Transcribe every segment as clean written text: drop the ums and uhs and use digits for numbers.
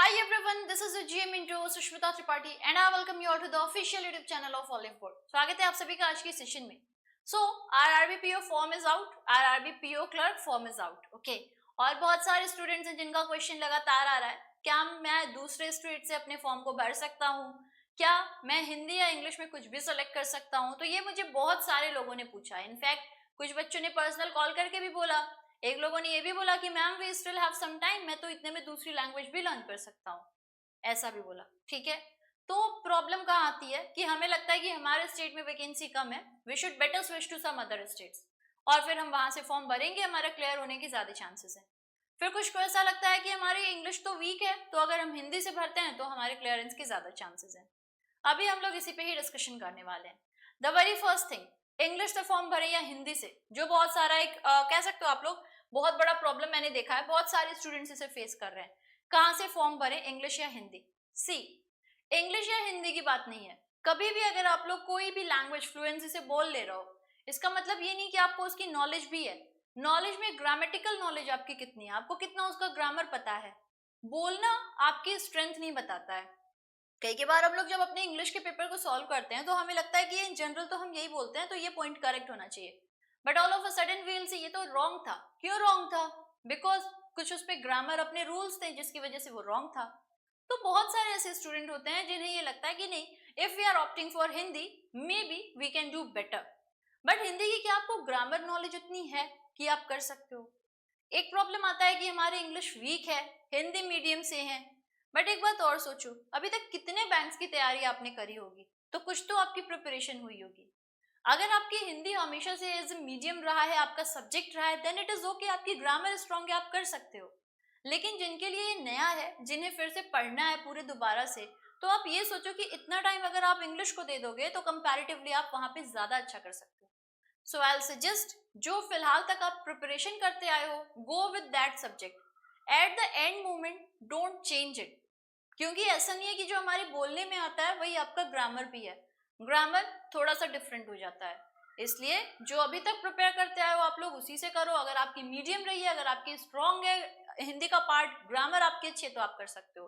Hi everyone, this is the GM intro Sushmita Tripathi and I welcome you all to the official YouTube channel of Olive Board. स्वागत है आप सभी का आज के सेशन में. So RRB PO form is out, RRB PO clerk form is out. Okay, और बहुत सारे स्टूडेंट्स हैं जिनका क्वेश्चन लगातार आ रहा है, क्या मैं दूसरे स्टेट से अपने फॉर्म को भर सकता हूँ, क्या मैं हिंदी या इंग्लिश में कुछ भी सेलेक्ट कर सकता हूँ. तो ये मुझे बहुत सारे लोगों ने पूछा. इनफैक्ट कुछ बच्चों ने पर्सनल कॉल करके भी बोला, एक लोगों ने ये भी बोला कि ma'am we still have some time, मैं तो इतने में दूसरी लैंग्वेज भी लर्न कर सकता हूँ, ऐसा भी बोला. ठीक है, तो प्रॉब्लम कहाँ आती है कि हमें लगता है कि हमारे स्टेट में वैकेंसी कम है, we should better switch to some other states, और फिर हम वहां से फॉर्म भरेंगे, हमारा क्लियर होने की ज्यादा चांसेस है. फिर कुछ को ऐसा लगता है कि हमारी इंग्लिश तो वीक है, तो अगर हम हिंदी से भरते हैं तो हमारे क्लियरेंस के ज्यादा चांसेस है. अभी हम लोग इसी पे ही डिस्कशन करने वाले हैं. The very first thing, English से फॉर्म भरे या हिंदी से, जो बहुत सारा एक कह सकते हो आप लोग, बहुत बड़ा प्रॉब्लम मैंने देखा है, बहुत सारे स्टूडेंट्स इसे फेस कर रहे हैं. कहाँ से फॉर्म भरें, इंग्लिश या हिंदी? सी, इंग्लिश या हिंदी की बात नहीं है. कभी भी अगर आप लोग कोई भी लैंग्वेज फ्लुएंसी से बोल ले रहे हो, इसका मतलब ये नहीं कि आपको उसकी नॉलेज भी है. नॉलेज में ग्रामेटिकल नॉलेज आपकी कितनी है, आपको कितना उसका ग्रामर पता है. बोलना आपकी स्ट्रेंथ नहीं बताता है. कई बार हम लोग जब अपने इंग्लिश के पेपर को सॉल्व करते हैं तो हमें लगता है कि इन जनरल तो हम यही बोलते हैं, तो ये पॉइंट करेक्ट होना चाहिए. But all of a sudden we will see ये तो रॉन्ग था. क्यों रॉन्ग था? बिकॉज कुछ उस पे ग्रामर अपने रूल्स थे जिसकी वजह से वो रॉन्ग था. तो बहुत सारे ऐसे स्टूडेंट होते हैं जिन्हें ये लगता है कि नहीं, if we are opting for Hindi maybe we can do better. But Hindi की क्या आपको ग्रामर नॉलेज उतनी है कि आप कर सकते हो? एक प्रॉब्लम आता है कि हमारे इंग्लिश वीक है, हिंदी मीडियम से हैं. बट एक बात और सोचो, अभी तक कितने बैंक्स की तैयारी आपने करी होगी, तो कुछ तो आपकी प्रिपरेशन हुई होगी. अगर आपकी हिंदी हमेशा से एज ए मीडियम रहा है, आपका सब्जेक्ट रहा है, देन इट इज ओके, आपकी ग्रामर स्ट्रांग है, आप कर सकते हो. लेकिन जिनके लिए ये नया है, जिन्हें फिर से पढ़ना है पूरे दोबारा से, तो आप ये सोचो कि इतना टाइम अगर आप इंग्लिश को दे दोगे तो कंपैरेटिवली आप वहां पे ज्यादा अच्छा कर सकते हो. सो आई विल सजेस्ट, जो फिलहाल तक आप प्रिपरेशन करते आए हो, go with that subject. At the end moment don't change it, क्योंकि ऐसा नहीं है कि जो हमारे बोलने में आता है वही आपका ग्रामर भी है. ग्रामर थोड़ा सा डिफरेंट हो जाता है. इसलिए जो अभी तक प्रिपेयर करते आए हो आप लोग उसी से करो. अगर आपकी मीडियम रही है, अगर आपकी स्ट्रांग है हिंदी का पार्ट, ग्रामर आपकी अच्छी है, तो आप कर सकते हो.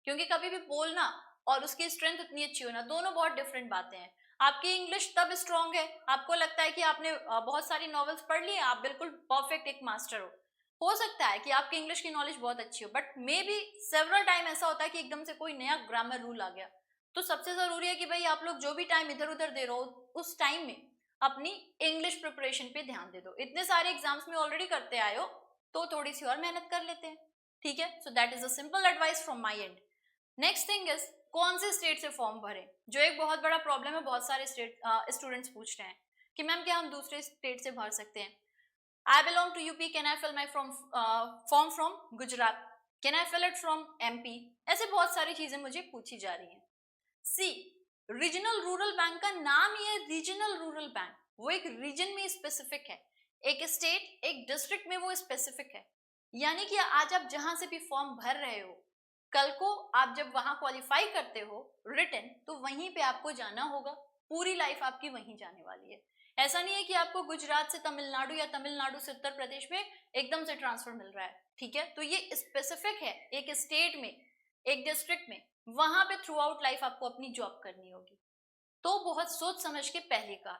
क्योंकि कभी भी बोलना और उसकी स्ट्रेंथ उतनी अच्छी होना, दोनों बहुत डिफरेंट बातें हैं. आपकी इंग्लिश तब स्ट्रांग है, आपको लगता है कि आपने बहुत सारी नॉवेल्स पढ़ ली, आप बिल्कुल परफेक्ट एक मास्टर हो सकता है कि आपकी इंग्लिश की नॉलेज बहुत अच्छी हो, but may be several time ऐसा होता है कि एकदम से कोई नया ग्रामर रूल आ गया. तो सबसे जरूरी है कि भाई आप लोग जो भी टाइम इधर उधर दे रहे हो, उस टाइम में अपनी इंग्लिश प्रिपरेशन पे ध्यान दे दो. इतने सारे एग्जाम्स में ऑलरेडी करते आए हो, तो थोड़ी सी और मेहनत कर लेते हैं. ठीक है, सो that is a simple advice from my and. Next thing is, कौन से स्टेट से फॉर्म भरें, जो एक बहुत बड़ा प्रॉब्लम है. बहुत सारे स्टेट स्टूडेंट्स पूछ रहे हैं कि मैम क्या हम दूसरे स्टेट से भर सकते हैं. I belong to UP. Can I fill my form from Gujarat? Can I fill it from MP? ऐसे बहुत सारी चीजें मुझे पूछी जा रही हैं. सी, रीजनल रूरल बैंक का नाम ही है रीजनल रूरल बैंक. वो एक रीजन में स्पेसिफिक है, एक स्टेट एक डिस्ट्रिक्ट में वो स्पेसिफिक है. यानी कि आज आप जहां से भी फॉर्म भर रहे हो, कल को आप जब वहां क्वालिफाई करते हो रिटन, तो वहीं पे आपको जाना होगा. पूरी लाइफ आपकी वहीं जाने वाली है. ऐसा नहीं है कि आपको गुजरात से तमिलनाडु या तमिलनाडु से उत्तर प्रदेश में एकदम से ट्रांसफर मिल रहा है. ठीक है, तो ये स्पेसिफिक है एक स्टेट में, एक डिस्ट्रिक्ट में, वहां पे थ्रू आउट लाइफ आपको अपनी जॉब करनी होगी. तो बहुत सोच समझ के पहले का.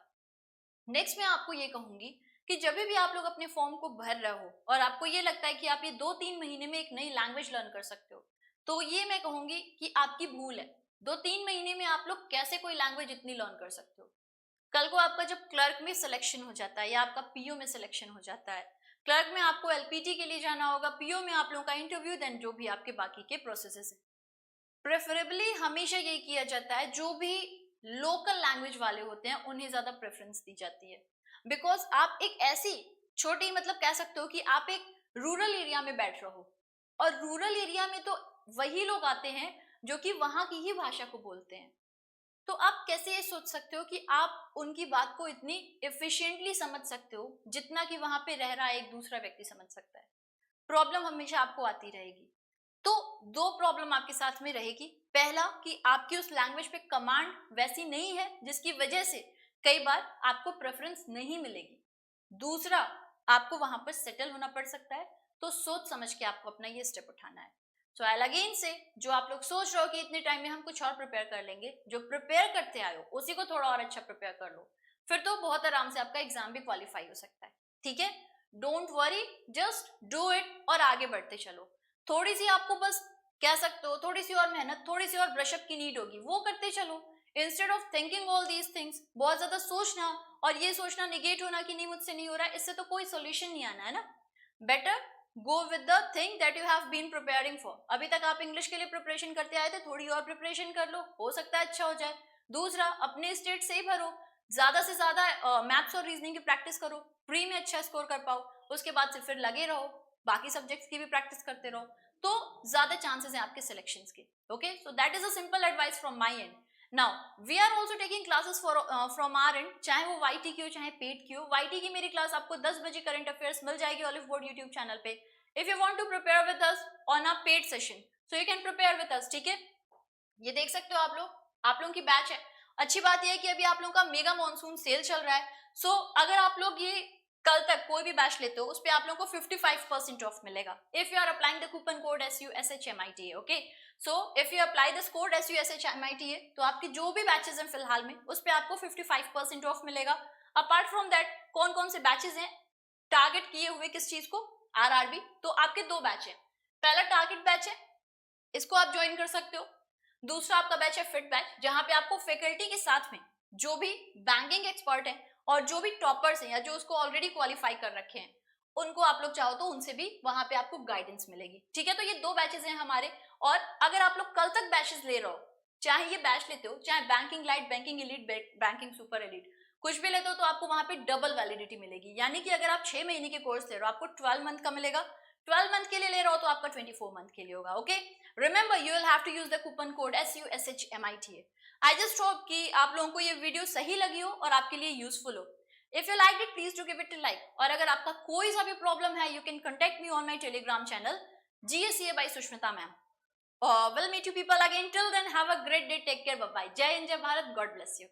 नेक्स्ट मैं आपको ये कहूंगी कि जब भी आप लोग अपने फॉर्म को भर रहे हो और आपको ये लगता है कि आप ये 2-3 महीने में एक नई लैंग्वेज लर्न कर सकते हो, तो ये मैं कहूंगी कि आपकी भूल है. 2-3 महीने में आप लोग कैसे कोई लैंग्वेज इतनी लर्न कर सकते हो? कल को आपका जब क्लर्क में सिलेक्शन हो जाता है या आपका पीओ में सिलेक्शन हो जाता है, क्लर्क में आपको एलपीटी के लिए जाना होगा, पीओ में आप लोगों का इंटरव्यू, देन जो भी आपके बाकी के प्रोसेसेस है. प्रेफरेबली हमेशा यही किया जाता है, जो भी लोकल लैंग्वेज वाले होते हैं उन्हें ज्यादा प्रेफरेंस दी जाती है. बिकॉज आप एक ऐसी छोटी, मतलब कह सकते हो कि आप एक रूरल एरिया में बैठ रहो, और रूरल एरिया में तो वही लोग आते हैं जो कि वहां की ही भाषा को बोलते हैं. तो आप कैसे ये सोच सकते हो कि आप उनकी बात को इतनी एफिशिएंटली समझ सकते हो जितना कि वहां पे रह रहा एक दूसरा व्यक्ति समझ सकता है? प्रॉब्लम हमेशा आपको आती रहेगी. तो दो प्रॉब्लम आपके साथ में रहेगी. पहला कि आपकी उस लैंग्वेज पे कमांड वैसी नहीं है जिसकी वजह से कई बार आपको प्रेफरेंस नहीं मिलेगी. दूसरा, आपको वहां पर सेटल होना पड़ सकता है. तो सोच समझ के आपको अपना ये स्टेप उठाना है. सो आई अगेन से, जो आप लोग सोच रहे हो कि इतने टाइम में हम कुछ और प्रिपेयर कर लेंगे, जो प्रिपेयर करते आए हो उसी को थोड़ा और अच्छा प्रिपेयर कर लो, फिर तो बहुत आराम से आपका एग्जाम भी क्वालिफाई हो सकता है। ठीक है, don't worry, just do it और आगे बढ़ते चलो। थोड़ी सी आपको बस कह सकते हो थोड़ी सी और मेहनत, थोड़ी सी और ब्रशअप की नीड होगी, वो करते चलो। Instead of thinking all these things, बहुत ज्यादा सोचना और ये सोचना निगेट होना कि नहीं मुझसे नहीं हो रहा है, इससे तो कोई सोल्यूशन नहीं आना है ना। Better go with the thing that you have been preparing for. अभी तक आप इंग्लिश के लिए प्रिपरेशन करते आए थे, थोड़ी और प्रिपरेशन कर लो, हो सकता है अच्छा हो जाए। दूसरा, अपने स्टेट से ही भरो, ज्यादा से ज्यादा मैथ्स और रीजनिंग की प्रैक्टिस करो, प्री में अच्छा स्कोर कर पाओ, उसके बाद से फिर लगे रहो, बाकी सब्जेक्ट्स की भी प्रैक्टिस करते रहो, तो ज्यादा चांसेस हैं आपके सिलेक्शंस के। Okay, so that is a simple advice from my end. Now we are also taking classes from our end, चाहे वो YT की हो चाहे पेड की हो। YT की मेरी क्लास आपको 10 बजे करंट अफेयर्स मिल जाएगी ऑलिव बोर्ड यूट्यूब चैनल पे। If you want to prepare with us on a paid session, so you can prepare with us. ठीक है, ये देख सकते हो आप लोग, आप लोगों की बैच है। अच्छी बात यह है कि अभी आप लोगों का मेगा मॉनसून सेल चल रहा है। सो अगर आप लोग ये कल तक कोई भी बैच लेते हो, उस पे आप लोगों को 55% ऑफ मिलेगा if you are applying the coupon code SUSHMITA। Okay, so if you apply this code SUSHMITA, तो आपकी जो भी बैचेस हैं फिलहाल में, उस पे आपको 55% ऑफ मिलेगा। अपार्ट फ्रॉम दैट, कौन कौन से बैचेस हैं टारगेट किए हुए किस चीज को, RRB, तो आपके दो बैच है। पहला टारगेट बैच है, इसको आप ज्वाइन कर सकते हो। दूसरा आपका बैच है फिट बैच, जहां पे आपको फैकल्टी के साथ में जो भी बैंकिंग एक्सपर्ट है और जो भी टॉपर्स हैं या जो उसको ऑलरेडी क्वालिफाई कर रखे हैं, उनको आप लोग चाहो तो उनसे भी वहां पे आपको गाइडेंस मिलेगी। ठीक है, तो ये दो बैचेस हैं हमारे। और अगर आप लोग कल तक बैचेस ले रहे हो, चाहे ये बैच लेते हो, चाहे banking light, banking elite, banking super elite, कुछ भी लेते हो, तो आपको वहां पे डबल वैलिडिटी मिलेगी। यानी कि अगर आप 6 महीने के कोर्स ले रहे हो, आपको 12 मंथ का मिलेगा। 12 मंथ के लिए ले रहे हो तो आपका 24 मंथ के लिए होगा। Okay, remember you will have to use the coupon code SUSHMITA। I just hope कि आप लोगों को ये वीडियो सही लगी हो और आपके लिए यूजफुल हो। If you like it, please do give it a like. और अगर आपका कोई सा भी प्रॉब्लम है, you can contact me on my Telegram channel GSCA by Sushmita ma'am. We'll meet you people again. Till then, have a great day. Take care. Bye bye. Jai Hind, Jai Bharat. God bless you.